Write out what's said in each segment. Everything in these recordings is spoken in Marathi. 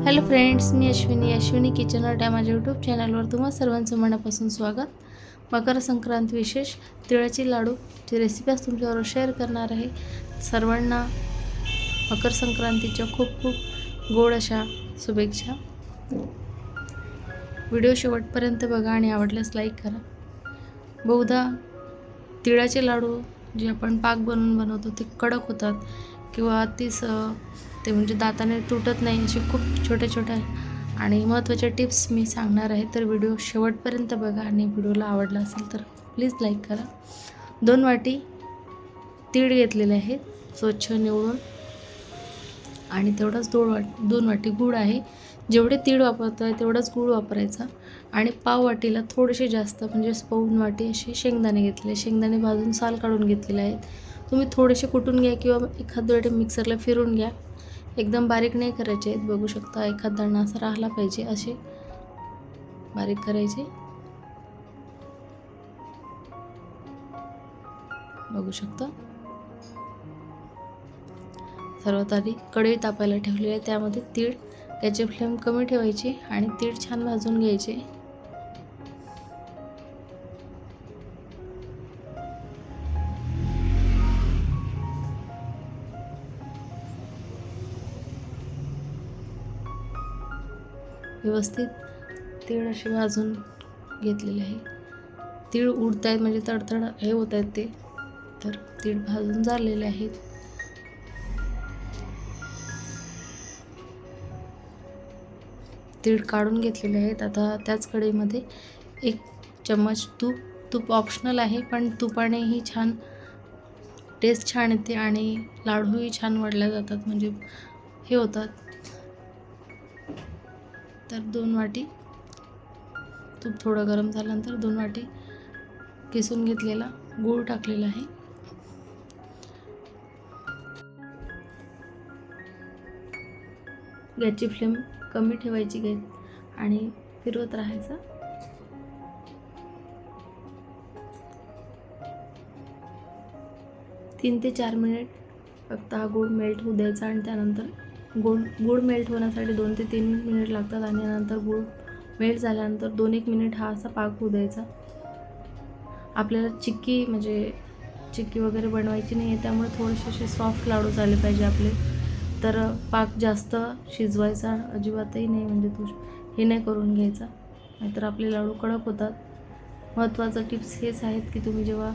हॅलो फ्रेंड्स, मी अश्विनी किचन अड्डा माझ्या यूट्यूब चॅनलवर तुम्हा सर्वांचं मनापासून स्वागत. मकर संक्रांत विशेष तिळाची लाडूची रेसिपी आज तुमच्याबरोबर शेअर करणार आहे. सर्वांना मकर संक्रांतीच्या खूप खूप गोड अशा शुभेच्छा. व्हिडिओ शेवटपर्यंत बघा आणि आवडल्यास लाईक करा. बहुधा तिळाचे लाडू जे आपण पाक बनवतो ते कडक होतात किंवा अतिच ते म्हणजे दाताने तुटत नाही. असे खूप छोट्या आणि महत्त्वाच्या टिप्स मी सांगणार आहे, तर व्हिडिओ शेवटपर्यंत बघा आणि व्हिडिओला आवडला असेल तर प्लीज लाईक करा. 2 वाटी तीळ घेतलेले आहेत स्वच्छ निवडून, आणि तेवढाच 2 वाटी गूळ आहे. जेवढे तीळ वापरताय तेवढाच गूळ वापरायचा. आणि पाव वाटीला थोडेसे जास्त म्हणजे पाऊण वाटी असे शेंगदाणे घेतले. शेंगदाणे भाजून साल काढून घेतलेले आहेत. तुम्ही थोडेसे कुटून घ्या किंवा एखाद वेळेस मिक्सरला फिरून घ्या. एकदम बारीक नाही करायचे आहेत. बघू शकता एखाद दाणा असा राहिला पाहिजे असे बारीक करायचे. बघू शकता. सर्वात आधी कढई तापायला ठेवलेली आहे, त्यामध्ये तीळ, याची फ्लेम कमी ठेवायची आणि तीळ छान भाजून घ्यायचे. व्यवस्थित तीळ असे भाजून घेतलेले आहे. तीळ उडत आहेत म्हणजे तडतड हे होत आहेत ते, तर तीळ भाजून झालेले आहेत. तीळ काढून घेतलेले आहेत. आता त्याच कढईमध्ये 1 चम्मच तूप ऑप्शनल आहे, पण तुपानेही छान टेस्ट छान येते आणि लाडूही छान वळले जातात, म्हणजे हे होतात. तर 2 वाटी तूप थोडं गरम झाल्यानंतर 2 वाटी किसून घेतलेला गूळ टाकलेला आहे. गॅसची फ्लेम कमी ठेवायची आणि फिरवत राहायचं. तीन ते 4 मिनिट फक्त हा गूळ मेल्ट होऊ द्यायचा आणि त्यानंतर गूळ मेल्ट होण्यासाठी 2 ते 3 मिनिट लागतात आणि नंतर गूळ मेल्ट झाल्यानंतर 2-1 मिनिट हा असा पाक होऊ द्यायचा. आपल्याला चिक्की वगैरे बनवायची नाही आहे, त्यामुळे थोडेसे असे सॉफ्ट लाडू झाले पाहिजे आपले. तर पाक जास्त शिजवायचा अजिबातही नाही, म्हणजे हे नाही करून घ्यायचा, नाहीतर आपले लाडू कडक होतात. महत्त्वाचं टिप्स हेच आहेत की तुम्ही जेव्हा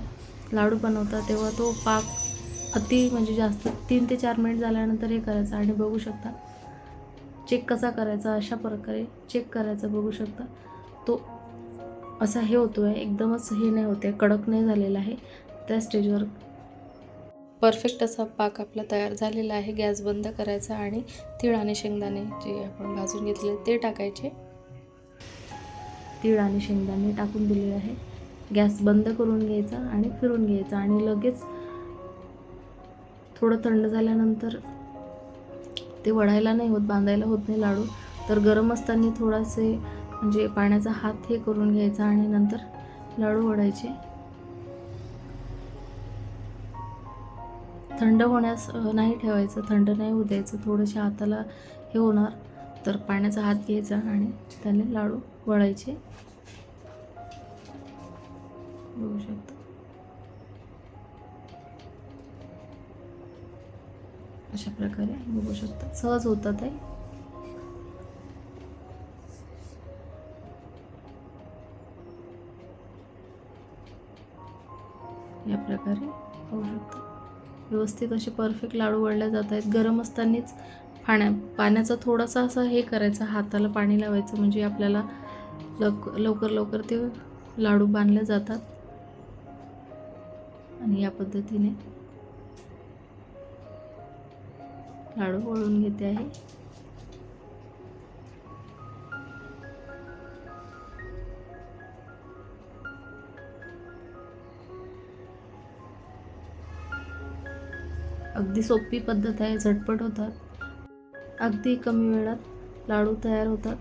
लाडू बनवता तेव्हा तो पाक म्हणजे जास्त 3 ते 4 मिनिट झाल्यानंतर हे करायचं. आणि बघू शकता चेक कसा करायचा, अशा प्रकारे चेक करायचा. बघू शकता तो असा हे होतो आहे, एकदमच हे नाही होते, कडक नाही झालेला आहे. त्या स्टेजवर परफेक्ट असा पाक आपला तयार झालेला आहे. गॅस बंद करायचा आणि तीळ आणि शेंगदाणे जे आपण भाजून घेतले ते टाकायचे. तीळ आणि शेंगदाणे टाकून दिलेले आहे. गॅस बंद करून घ्यायचा आणि फिरून घ्यायचा आणि लगेच थोडं थंड झाल्यानंतर ते वळायला नाही होत, बांधायला होत नाही लाडू. तर गरम असताना थोडासे म्हणजे पाण्याचा हात हे करून घ्यायचा आणि नंतर लाडू वळायचे. थंड होण्यास नाही ठेवायचं, थंड नाही होऊ द्यायचं. थोडेसे हाताला हे होणार, तर पाण्याचा हात घ्यायचा आणि त्याने लाडू वळायचे. बघू शकता अशा प्रकारे. बघू शकता सहज होतात आहे. या प्रकारे होऊ शकतं. व्यवस्थित असे परफेक्ट लाडू वळले जात आहेत. गरम असतानाच पाण्याचा थोडासा असा हे करायचा, हाताला पाणी लावायचं, म्हणजे आपल्याला लवकर ते लाडू बांधले जातात. आणि या पद्धतीने लाडू वळून घेते आहे. अगदी सोपी पद्धत आहे, झटपट होतात. अगदी कमी वेळात लाडू तयार होतात.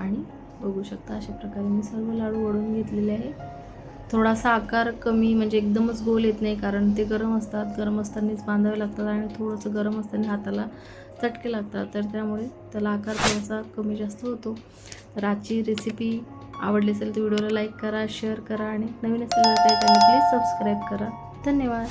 आणि बघू शकता अशा प्रकारे मी सर्व लाडू वळून घेतलेले आहे. थोडासा आकार कमी म्हणजे एकदमच गोल येत नाही, कारण ते गरम असतात, गरम असतानाच बांधावे लागतात आणि थोडंसं गरम असताना हाताला चटके लागतात, तर त्यामुळे त्याला आकार थोडासा कमी जास्त होतो. तर आजची रेसिपी आवडली असेल तर व्हिडिओला लाईक करा, शेअर करा आणि नवीन असेल तर त्यांनी प्लीज सबस्क्राईब करा. धन्यवाद.